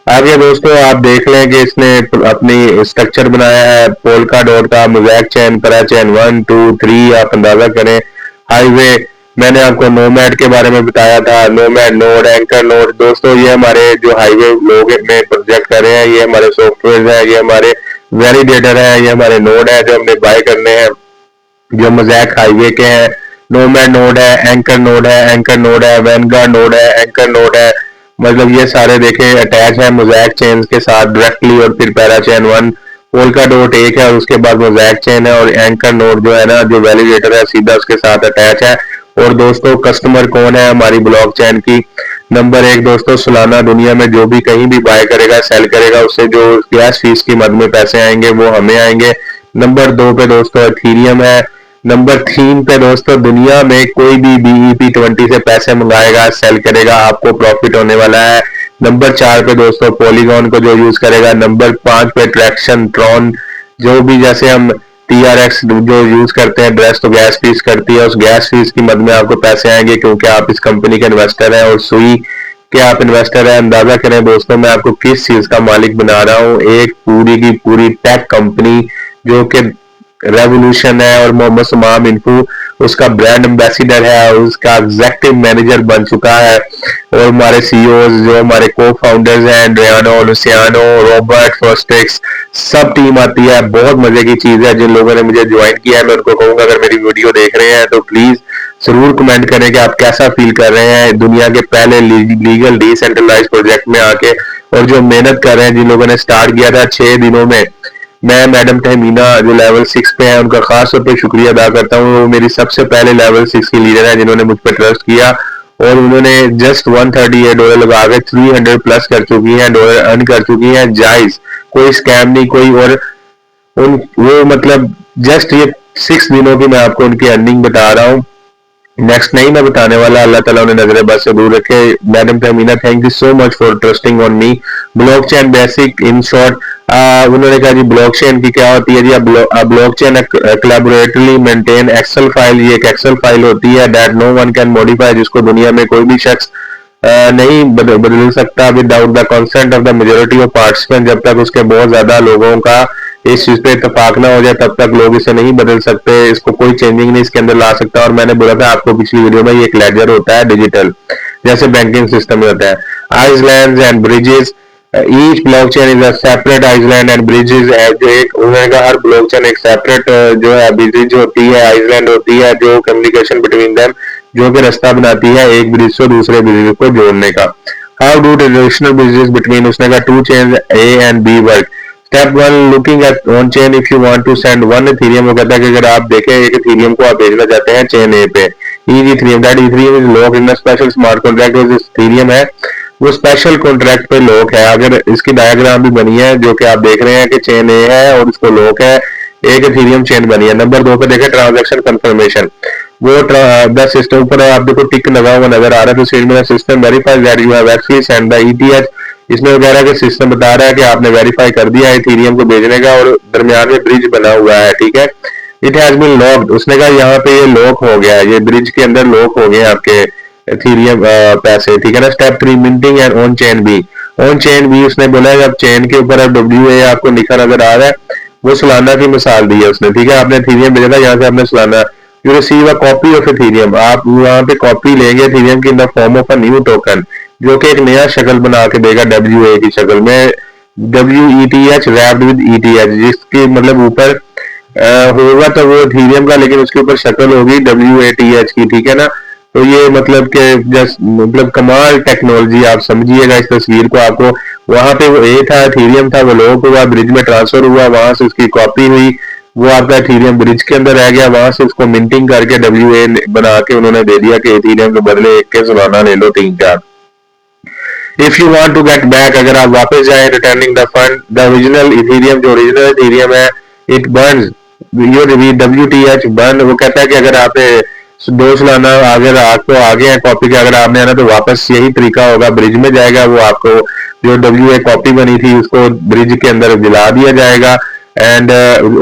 आगे दोस्तों आप देख लें कि इसने अपनी स्ट्रक्चर बनाया है पोल्का डॉट का, मोज़ैक चेन, पैराचेन 1 2 3, आप अंदाजा करें। हाईवे मैंने आपको नोमैड के बारे में बताया था, नोमैड नोड, एंकर नोड दोस्तों ये हमारे जो हाईवे लोग में प्रोजेक्ट कर रहे हैं, ये हमारे सॉफ्टवेयर है, ये हमारे वैलिडेटर है, ये हमारे नोड है जो हमने बाय करने हैं जो मोज़ैक हाईवे के हैं। नोमैड नोड है, एंकर नोड है, एंकर नोड है, वैनगार्ड नोड है, एंकर नोड है, मतलब ये सारे देखें अटैच है मोज़ैक चेन के साथ डायरेक्टली। और फिर पैराचेन 1 पोल्का डॉट एक है और उसके बाद मोज़ैक चेन है और एंकर नोड जो है ना जो वैलिडेटर है सीधा उसके साथ अटैच है। और दोस्तों कस्टमर कौन है हमारी ब्लॉक चेन की, नंबर 1 दोस्तों सोलाना दुनिया में जो भी कहीं भी बाय करेगा सेल करेगा उससे जो गैस फीस की मद में पैसे आएंगे वो हमें आएंगे। नंबर 2 पे दोस्तों एथीरियम है। नंबर 3 पे दोस्तों दुनिया में कोई भी BEP20 से पैसे मंगाएगा सेल करेगा आपको प्रॉफिट होने वाला है। नंबर 4 पे दोस्तों पॉलीगॉन को जो यूज करेगा। नंबर 5 पे ट्रैक्शन ट्रॉन जो भी जैसे हम TRX जो यूज करते हैं ड्रेस तो गैस फीस करती है, उस गैस फीस की मद में आपको पैसे आएंगे क्योंकि आप इस कंपनी के इन्वेस्टर हैं। और सुई के आप इन्वेस्टर हैं। अंदाजा करें दोस्तों मैं आपको किस चीज का मालिक बना रहा हूँ, एक पूरी की पूरी टेक कंपनी जो कि रेवोल्यूशन है और मोहम्मद सुमाम इन्फू उसका ब्रांड एम्बेसिडर है, उसका एग्जेक्टिव मैनेजर बन चुका है। और हमारे सीईओ जो हमारे को फाउंडर्स हैं एंड्रियानो, लुसियानो, रॉबर्ट फॉस्टिक्स सब टीम आती है। बहुत मजे की चीज है। जिन लोगों ने मुझे ज्वाइन किया है मैं उनको कहूंगा अगर मेरी वीडियो देख रहे हैं तो प्लीज जरूर कमेंट करें कि आप कैसा फील कर रहे हैं दुनिया के पहले लीगल डिसेंट्रलाइज प्रोजेक्ट में आके, और जो मेहनत कर रहे हैं जिन लोगों ने स्टार्ट किया था 6 दिनों में। मैं मैडम तहमीना जो लेवल 6 पे है उनका खास तौर पे शुक्रिया अदा करता हूँ। वो मेरी सबसे पहले लेवल 6 की लीडर है जिन्होंने मुझ पर ट्रस्ट किया और उन्होंने जस्ट $138 लगा के 300 प्लस कर चुकी हैं, डॉलर अर्न कर चुकी हैं जायज, कोई स्कैम नहीं कोई। और उन वो मतलब जस्ट ये 6 दिनों की मैं आपको उनकी अर्निंग बता रहा हूँ, नेक्स्ट नहीं मैं बताने वाला। अल्लाह ताला उन्हें नजर बस से दूर रखे। Madam Tahmina thank you so much for trusting on me. Blockchain basic in short उन्होंने कहा जी ब्लॉकचेन की क्या होती है जी, blockchain collaboratively maintain Excel file, ये एक एक्सेल फाइल होती है that no one can modify, जिसको दुनिया में कोई भी शख्स नहीं बदल सकता without the consent of the majority of participant. जब तक उसके बहुत ज्यादा लोगों का इस चीज पे इतफाक ना हो जाए तब तक लोग इसे नहीं बदल सकते, इसको कोई चेंजिंग नहीं इसके अंदर ला सकता। और मैंने बोला था आपको पिछली वीडियो में ये एक लेजर होता है डिजिटल जैसे बैंकिंग सिस्टम में होता है। Island and bridges each blockchain is a separate island and bridges है जो एक उन्होंने कहा हर ब्लॉकचेन एक सेपरेट जो है ब्रिज होती है, आइसलैंड होती है जो कम्युनिकेशन बिटवीन देम जो कि रास्ता बनाती है एक ब्रिज से दूसरे ब्रिज को जोड़ने का। How do traditional bridges between उसने कहा 2 chains A and B work. Step 1 looking at on chain if you want to send 1 Ethereum, वो कहता है कि अगर आप देखें एक इथेरियम को आप भेजना चाहते हैं चेन A पे, each Ethereum that Ethereum is lock in a special smart contract. जो इथेरियम है वो स्पेशल कॉन्ट्रैक्ट पे लॉक है। अगर इसकी डायग्राम भी बनी है जो कि आप देख रहे हैं कि चेन A है और इसको लॉक है, एक इथेरियम चेन बनी है। नंबर 2 पे देखें ट्रांजैक्शन कंफर्मेशन, वो द सिस्टम पर आप देखो टिक लगा हुआ नजर आ रहा है तो स्टेट में system verifies that you have actually send the ETH। इसमें वगैरह के सिस्टम बता रहा है कि आपने वेरीफाई कर दिया है इथेरियम को भेजने का और दरमियान में ब्रिज बना हुआ है, ठीक है। इट हैज बीन लॉक्ड, उसने कहा यहाँ पे ये लॉक हो गया है, ये ब्रिज के अंदर लॉक हो गए आपके इथेरियम पैसे, ठीक है ना। Step 3 minting and on chain B, on chain भी उसने बोला है, जब चेन के ऊपर अब WA आपको लिखा नजर आ रहा है, वो सोलाना की मिसाल दी है उसने, ठीक है। आपने इथेरियम भेजा था, यहाँ से आपने Solana, you receive a copy of Ethereum, आप वहां पे कॉपी लेंगे इथेरियम की in the form of a new token, जो कि एक नया शक्ल बना के देगा WA की शक्ल में, WETH रैप्ड विद ETH, जिसकी मतलब ऊपर होगा तो वो इथेरियम का, लेकिन उसके ऊपर शक्ल होगी WATH की, ठीक है ना। तो ये मतलब के जस्ट मतलब कमाल टेक्नोलॉजी, आप समझिएगा इस तस्वीर को। आपको वहां पे वो ए था, इथेरियम था, वो लॉक हुआ, ब्रिज में ट्रांसफर हुआ, वहां से उसकी कॉपी हुई, वो आपका इथेरियम ब्रिज के अंदर रह गया, वहां से उसको मिंटिंग करके WA बना के उन्होंने दे दिया कि इथेरियम के बदले एक के सोलाना ले लो 3-4। If you want to get back, अगर आप वापस जाए, returning the fund, the original Ethereum, जो ओरिजिनल इथेरियम है, it burns your WTH burn. वो कहता है कि अगर आप 2 सालाना अगर आपको आगे है कॉपी के, अगर आपने आना तो वापस यही तरीका होगा, ब्रिज में जाएगा, वो आपको जो WA कॉपी बनी थी उसको ब्रिज के अंदर दिला दिया जाएगा, and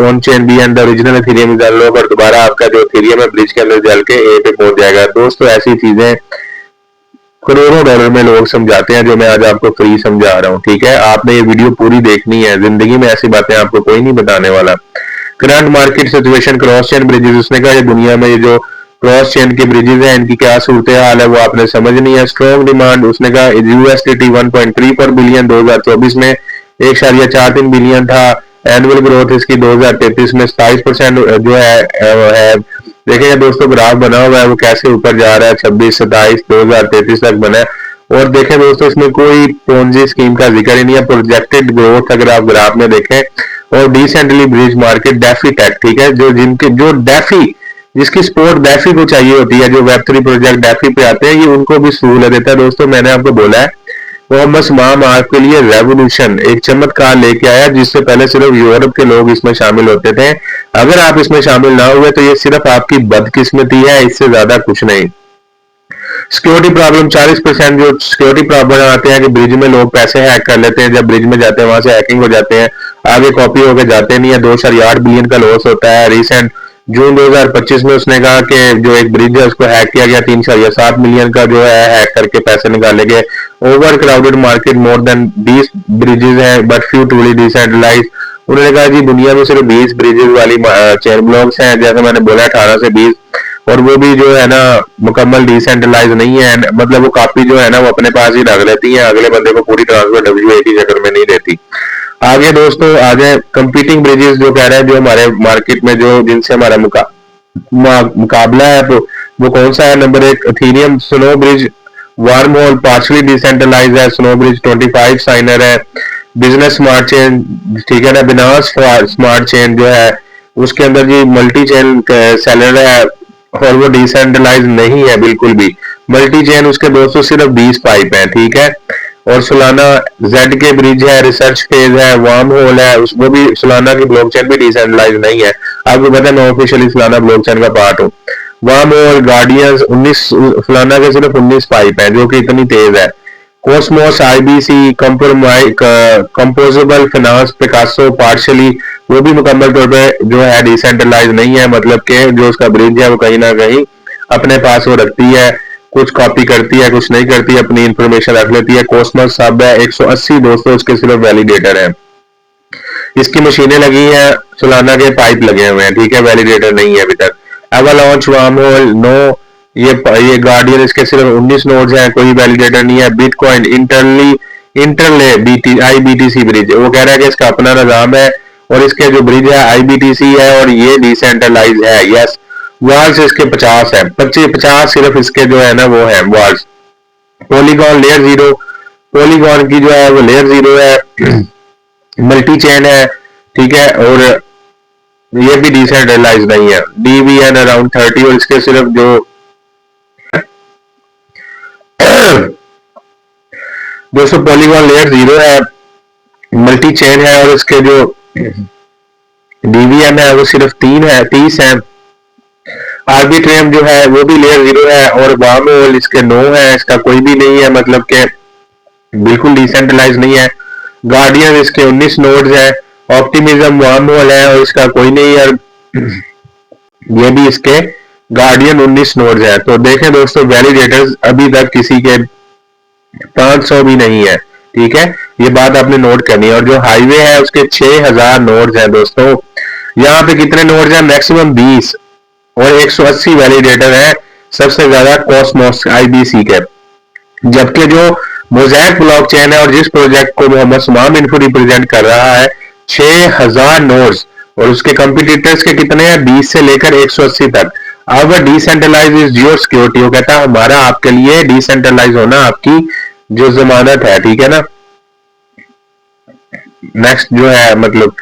on chain B and the original Ethereum is unlock, और दोबारा आपका जो इथेरियम है ब्रिज के अंदर जल के ए पे पहुंच जाएगा। दोस्तों ऐसी चीजें करोड़ों डॉलर में लोग समझाते हैं, जो मैं आज आपको फ्री समझा रहा हूँ, ठीक है। आपने ये वीडियो पूरी देखनी है, जिंदगी में ऐसी बातें आपको कोई नहीं बताने वाला। Current market situation cross chain bridges, उसने कहा ये दुनिया में ये जो क्रॉस चेन के ब्रिजेस हैं इनकी क्या सूरत हाल है वो आपने समझनी है। स्ट्रॉन्ग डिमांड, उसने कहा USDT 1.34 बिलियन 2024 में 1.43 बिलियन था। एनुअल ग्रोथ इसकी 2033 में 27% जो है। देखिए दोस्तों ग्राफ बना हुआ है, वो कैसे ऊपर जा रहा है, 26, 27, 2033 तक बना है। और देखें दोस्तों इसमें कोई पोंजी स्कीम का जिक्र ही नहीं है। प्रोजेक्टेड ग्रोथ अगर आप ग्राफ में देखें, और डिसेंट्रली ब्रिज मार्केट डेफी टेक, ठीक है, जो डेफी जिसकी सपोर्ट डेफी को चाहिए होती है, जो वेब3 प्रोजेक्ट डेफी पे आते हैं, ये उनको भी सहूलत देता है। दोस्तों मैंने आपको बोला है मोहम्मद इमाम आपके लिए रेवोल्यूशन, एक चमत्कार लेके आया, जिससे पहले सिर्फ यूरोप के लोग इसमें शामिल होते थे। अगर आप इसमें शामिल ना हुए तो ये सिर्फ आपकी बदकिस्मती है, इससे ज्यादा कुछ नहीं। सिक्योरिटी प्रॉब्लम 40% जो सिक्योरिटी प्रॉब्लम आते हैं कि ब्रिज में लोग पैसे हैक कर लेते हैं, जब ब्रिज में जाते हैं वहां से हैकिंग हो जाते हैं, आगे कॉपी होकर जाते नहीं है, 2.8 बिलियन का लॉस होता है। रिसेंट जून 2025 में उसने कहा कि जो एक ब्रिज है उसको हैक किया गया, 3.7 मिलियन का जो है हैक करके पैसे निकाले गए। Over crowded market, more than 20 bridges हैं बट फ्यू ट्रूली डिसेंट्रलाइज। उन्होंने कहा जी दुनिया में सिर्फ 20 ब्रिजेस वाली चेन ब्लॉक्स हैं, जैसे मैंने बोला 18 से 20, और वो भी जो है ना मुकम्मल डिसेंट्रलाइज नहीं है। मतलब वो कॉपी जो है ना वो अपने पास ही रख लेती है, अगले बंदे को पूरी ट्रांसफर WA की शक्ल में नहीं देती। आगे दोस्तों आगे कंपीटिंग ब्रिजेस जो कह रहे हैं, जो हमारे मार्केट में जो जिनसे हमारा मुकाबला है, तो वो कौन सा है? Number 1 Ethereum Snowbridge, Wormhole partially decentralize है, स्नो ब्रिज 25 साइनर है। बिजनेस स्मार्ट चेन, ठीक है ना, बिनास स्मार्ट चेन जो है उसके अंदर जी मल्टी चेन सेलर है, और वो डिसेंट्रलाइज नहीं है बिल्कुल भी। मल्टी चेन उसके दोस्तों सिर्फ 20 पाइप है, ठीक है। और सोलाना जेड के ब्रिज है, रिसर्च फेज है, वार्म होल है, वो भी सोलाना की ब्लॉकचेन भी डिसेंट्रलाइज नहीं है। आपको पता है मैं ऑफिशियली सोलाना ब्लॉकचेन का पार्ट हूँ। वार्म होल गार्डियंस 19 सोलाना के सिर्फ 19 पाइप है, जो कि इतनी तेज है। Cosmos IBC composable finance Picasso partially, वो भी मुकम्मल तौर पे जो है डिसेंट्रलाइज नहीं है, मतलब कि जो उसका ब्रिज है वो कहीं ना कहीं अपने पास वो रखती है, कुछ कॉपी करती है कुछ नहीं करती, अपनी इंफॉर्मेशन रख लेती है। कोस्मोस सब है 180 दोस्तों, उसके सिर्फ वैलिडेटर है, इसकी मशीनें लगी हैं, सोलाना के पाइप लगे हुए हैं, ठीक है, वैलिडेटर नहीं है अभी तक। एवलांच वार्म होल नो, ये गार्डियन इसके सिर्फ 19 नोड्स हैं, कोई वैलिडेटर नहीं है। बिटकॉइन इंटरले IBTC ब्रिज, वो कह रहा है कि इसका अपना निजाम है और इसके जो ब्रिज है IBTC है और ये डिसेंट्रलाइज है। यस, वाल्स इसके 50 है, 50 सिर्फ इसके जो है ना वो है वाल्स। पॉलीगॉन लेयर 0, पॉलीगॉन की जो है वो लेयर 0 है, मल्टी चेन है, ठीक है, और ये भी डिसेंट्रलाइज नहीं है। DVN अराउंड 30, और इसके सिर्फ जो दोस्तों पॉलीगॉन लेयर 0 है, मल्टी चेन है, और इसके जो DVN है वो सिर्फ 30 है। आर्बिट्रियम जो है वो भी लेयर 0 है, और वार्म होल इसके 9 है, इसका कोई भी नहीं है, मतलब के बिल्कुल डिसेंट्रलाइज नहीं है। गार्डियन इसके 19 नोड्स है, ऑप्टिमिज्म वार्म होल है और इसका कोई नहीं है, ये भी इसके गार्डियन 19 नोड्स है। तो देखें दोस्तों वैलिडेटर्स अभी तक किसी के 500 भी नहीं है, ठीक है, ये बात आपने नोट करनी है। और जो हाईवे है उसके 6000 नोड्स हैं दोस्तों। यहाँ पे कितने नोड्स हैं? मैक्सिमम 20 और 180 वैलिडेटर है, सबसे ज्यादा कॉस्मोस आईबीसी के। जबकि जो मोज़ैक ब्लॉकचेन है और जिस प्रोजेक्ट को मोहम्मद सुमाम इन्फो रिप्रेजेंट कर रहा है, 6000 नोड्स और उसके कंपटीटर्स के कितने हैं? 20 से लेकर 180 तक। अब डिसेंट्रलाइज इज योर सिक्योरिटी, वो कहता है हमारा आपके लिए डिसेंट्रलाइज होना आपकी जो जमानत है, ठीक है ना। नेक्स्ट जो है मतलब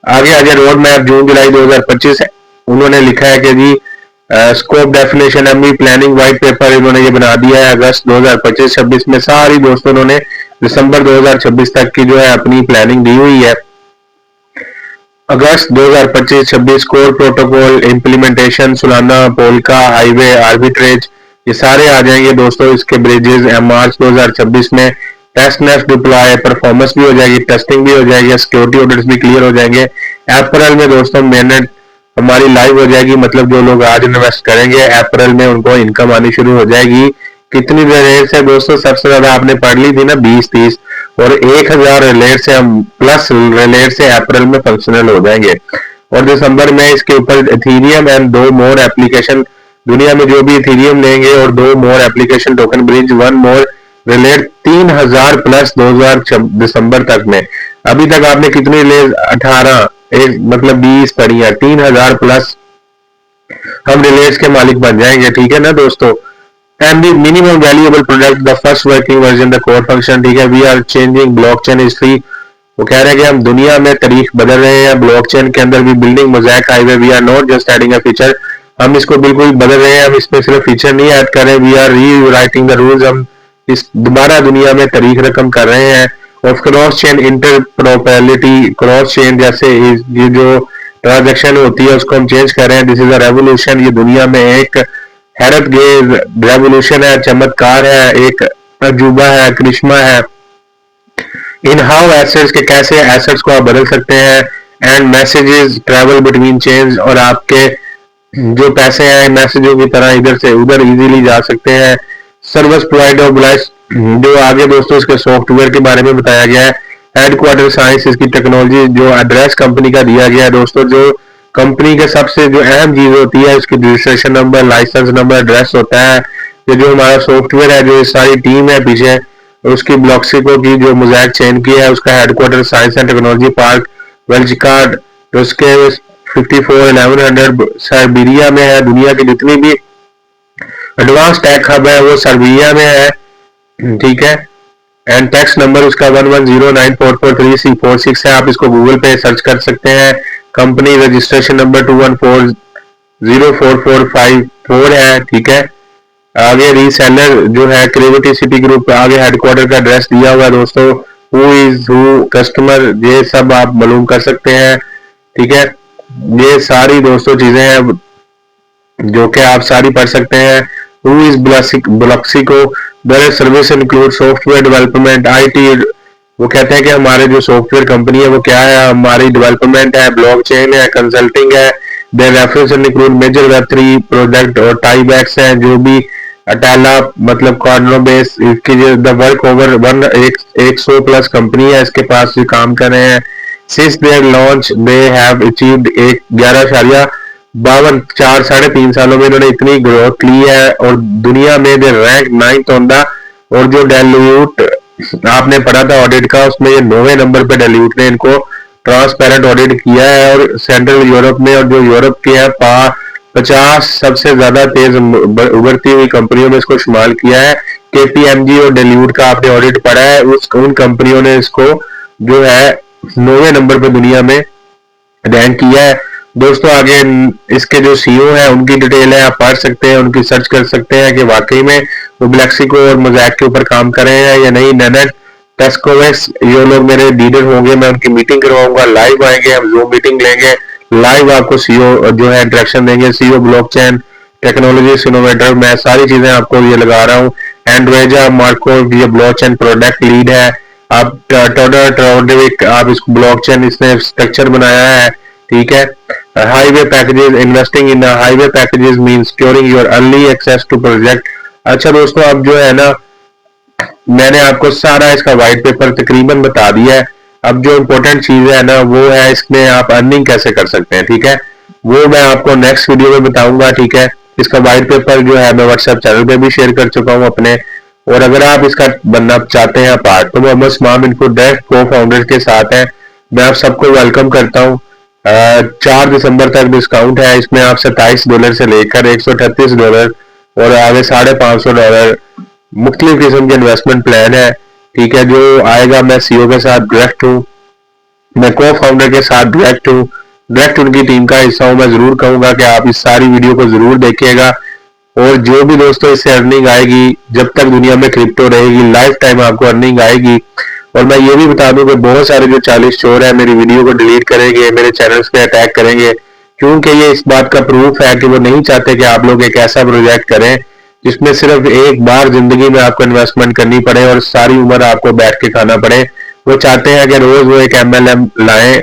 आगे आगे रोड मैप जून जुलाई 2025 है, उन्होंने लिखा है कि जी scope definition ME planning white paper इन्होंने ये बना दिया है अगस्त 2025-26 में। सारी दोस्तों उन्होंने दिसंबर 2026 तक की जो है अपनी प्लानिंग दी हुई है। अगस्त 2025-26 core protocol implementation, Solana, Polka, highway, arbitrage, ये सारे आ जाएंगे दोस्तों। इसके ब्रिजेस मार्च 2026 में टेस्ट नेट डिप्लॉय, परफॉर्मेंस भी हो जाएगी, टेस्टिंग भी हो जाएगी, सिक्योरिटी ऑडिट्स भी क्लियर हो जाएंगे। अप्रैल में दोस्तों मेनट हमारी लाइव हो जाएगी, मतलब जो लोग आज इन्वेस्ट करेंगे अप्रैल में उनको इनकम आनी शुरू हो जाएगी। कितनी रिलेट्स है दोस्तों? सबसे ज्यादा आपने पढ़ ली थी ना 20-30 और 1000 रिलेट से हम प्लस रिलेट से अप्रैल में फंक्शनल हो जाएंगे। और दिसंबर में इसके ऊपर इथीरियम एंड 2 मोर एप्लीकेशन, दुनिया में जो भी इथीरियम लेंगे और 2 मोर एप्लीकेशन टोकन ब्रिज 1 मोर रिलेट 3000 प्लस 2000 दिसंबर तक में। अभी तक आपने कितनी रिलेट? 18 मतलब 20 पढ़ी है, 3000 प्लस हम रिलेट्स के मालिक बन जाएंगे, ठीक है ना दोस्तों। And the minimum valuable product the first working version the core function, ठीक है। We are changing blockchain history, वो कह रहे हैं कि हम दुनिया में तारीख बदल रहे हैं ब्लॉकचेन के अंदर भी। Building Mosaic highway, we are not just adding a feature, हम इसको बिल्कुल बदल रहे हैं, हम इसमें सिर्फ फीचर नहीं ऐड कर रहे, वी आर री राइटिंग द रूल्स, हम इस दोबारा दुनिया में तारीख रकम कर रहे हैं। और cross chain interoperability, cross chain जैसे ये जो ट्रांजेक्शन होती है उसको हम चेंज कर रहे हैं। दिस इज अ रेवोल्यूशन, ये दुनिया में एक हैरत गेज रेवोल्यूशन है, चमत्कार है, एक अजूबा है, करिश्मा है। इन हाउ एसेट्स के कैसे एसेट्स को आप बदल सकते हैं। And messages travel between change, और आपके जो पैसे हैं मैसेजों की तरह इधर से उधर इजीली जा सकते हैं। सर्विस प्रोवाइडर जो आगे दोस्तों इसके सॉफ्टवेयर के बारे में बताया गया है। हेडक्वार्टर साइंस, इसकी टेक्नोलॉजी, जो एड्रेस कंपनी का दिया गया है दोस्तों, जो कंपनी के सबसे जो अहम चीज होती है उसकी registration number, licence number, address होता है। ये जो हमारा सॉफ्टवेयर है, जो ये सारी टीम है पीछे उसकी ब्लॉक्सिको की जो मोज़ैक चेन की है, उसका headquarter science and technology park वेल्जिकार्ड, तो उसके 54-1100 सर्बिया में है। दुनिया की जितनी भी एडवांस टेक हब है वो सर्बिया में है, ठीक है। एंड टैक्स नंबर उसका 11094434C46 है, आप इसको गूगल पे सर्च कर सकते हैं। कंपनी रजिस्ट्रेशन नंबर 21404454 है, ठीक है। आगे रीसेलर जो है क्रिएटिविटी सिटी ग्रुप, आगे हेडक्वार्टर का एड्रेस दिया हुआ है दोस्तों। हु इज हु कस्टमर, ये सब आप मालूम कर सकते हैं, ठीक है। ये सारी दोस्तों चीजें हैं जो कि आप सारी पढ़ सकते हैं। Who is Bloxico, their service include software development, IT, वो कहते हैं कि हमारे जो सॉफ्टवेयर कंपनी है वो क्या है, हमारी डेवलपमेंट है, ब्लॉकचेन है, कंसल्टिंग है। देयर रेफरेंस इंक्लूड मेजर वेब3 प्रोडक्ट और टाईबैक्स हैं, जो भी अटाला मतलब कार्डनो बेस, इसकी जो the work over 100 plus company है इसके पास ये काम कर रहे हैं। Since their launch they have achieved 11.52 4.5 सालों में इन्होंने इतनी ग्रोथ ली है और दुनिया में दे रैंक 9th ऑन द। और जो डेल्यूट आपने पढ़ा था ऑडिट का, उसमें ये 9वें नंबर पे डेल्यूट ने इनको ट्रांसपेरेंट ऑडिट किया है। और सेंट्रल यूरोप में, और जो यूरोप की है 50 सबसे ज्यादा तेज उभरती हुई कंपनियों में इसको शुमार किया है। केपीएमजी और डेल्यूट का आपने ऑडिट पढ़ा है, उन कंपनियों ने इसको जो है 9वें नंबर पे दुनिया में रैंक किया है दोस्तों। आगे इसके जो सीईओ है उनकी डिटेल है, आप पढ़ सकते हैं, उनकी सर्च कर सकते हैं कि वाकई में वो ब्लैक्सिको और मोज़ैक के ऊपर काम कर रहे हैं या नहीं। नेनेट टेस्कोवेस, ये लोग मेरे लीडर होंगे, मैं उनकी मीटिंग करवाऊंगा, लाइव आएंगे, हम जूम मीटिंग लेंगे, लाइव आपको सीईओ जो है इंटरेक्शन देंगे। सीईओ ब्लॉकचेन टेक्नोलॉजी इनोवेटर, मैं सारी चीजें आपको ये लगा रहा हूँ। एंड्रेजा मार्को ये ब्लॉकचेन प्रोडक्ट लीड है। आप टोडर ट्रोडिक, आप इस ब्लॉकचेन इसने स्ट्रक्चर बनाया है, ठीक है। Highway packages, investing in highway packages mean securing your early access to project. अच्छा दोस्तों, अब जो है ना मैंने आपको सारा इसका व्हाइट पेपर तकरीबन बता दिया है। अब जो इम्पोर्टेंट चीज है ना वो है इसमें आप अर्निंग कैसे कर सकते हैं, ठीक है, वो मैं आपको नेक्स्ट वीडियो में बताऊंगा, ठीक है। इसका व्हाइट पेपर जो है मैं व्हाट्सएप चैनल पे भी शेयर कर चुका हूँ अपने, और अगर आप इसका बनना चाहते हैं पार्ट तो मोहम्मद स्माम इनको डायरेक्ट को फाउंडर के साथ है। मैं आप सबको वेलकम करता हूँ। 4 दिसंबर तक डिस्काउंट है इसमें, आप $27 से लेकर $138 और आगे $550 मुख्तलिफ किस्म के इन्वेस्टमेंट प्लान है, ठीक है, जो आएगा। मैं सीईओ के साथ डायरेक्ट हूँ, मैं को फाउंडर के साथ डायरेक्ट हूँ, डायरेक्ट उनकी टीम का हिस्सा हूँ। मैं जरूर कहूंगा कि आप इस सारी वीडियो को जरूर देखिएगा, और जो भी दोस्तों इससे अर्निंग आएगी, जब तक दुनिया में क्रिप्टो रहेगी लाइफ टाइम आपको अर्निंग आएगी। और मैं ये भी बता दूं कि बहुत सारे जो 40 चोर है मेरी वीडियो को डिलीट करेंगे, मेरे चैनल्स पे अटैक करेंगे, क्योंकि ये इस बात का प्रूफ है कि वो नहीं चाहते कि आप लोग एक ऐसा प्रोजेक्ट करें जिसमें सिर्फ एक बार जिंदगी में आपको इन्वेस्टमेंट करनी पड़े और सारी उम्र आपको बैठ के खाना पड़े। वो चाहते हैं कि रोज वो एक MLM लाएं।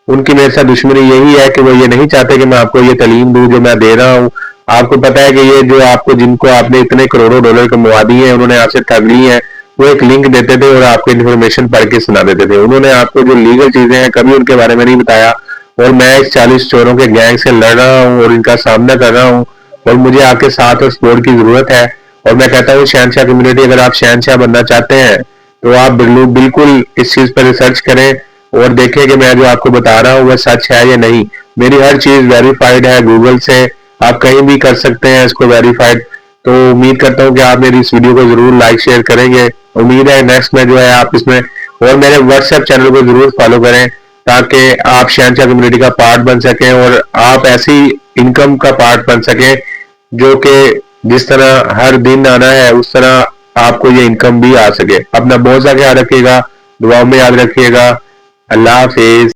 उनकी मेरे साथ दुश्मनी यही है कि वो ये नहीं चाहते कि मैं आपको ये तालीम दूं जो मैं दे रहा हूँ। आपको पता है कि ये जो आपको जिनको आपने इतने करोड़ों डॉलर कमवा दिए हैं, उन्होंने आपसे ठग ली है। वो एक लिंक देते थे और आपको इन्फॉर्मेशन पढ़ के सुना देते थे। उन्होंने आपको जो लीगल चीजें हैं कभी उनके बारे में नहीं बताया। और मैं इस 40 चोरों के गैंग से लड़ रहा हूँ और इनका सामना कर रहा हूँ, और मुझे आपके साथ और सपोर्ट की जरूरत है। और मैं कहता हूँ शहनशाह कम्युनिटी, अगर आप शहनशाह बनना चाहते हैं तो आप बिल्कुल इस चीज पर रिसर्च करें और देखें कि मैं जो आपको बता रहा हूँ वह सच है या नहीं। मेरी हर चीज वेरीफाइड है गूगल से, आप कहीं भी कर सकते हैं इसको वेरीफाइड। तो उम्मीद करता हूँ कि आप मेरी इस वीडियो को जरूर लाइक शेयर करेंगे। उम्मीद है नेक्स्ट में जो है आप इसमें, और मेरे व्हाट्सएप चैनल को जरूर फॉलो करें ताकि आप शहनशाह कम्युनिटी का पार्ट बन सकें और आप ऐसी इनकम का पार्ट बन सकें जो कि जिस तरह हर दिन आना है उस तरह आपको ये इनकम भी आ सके। अपना बहुत सा ख्याल रखिएगा, दुआओं में याद रखिएगा। अल्लाह हाफिज।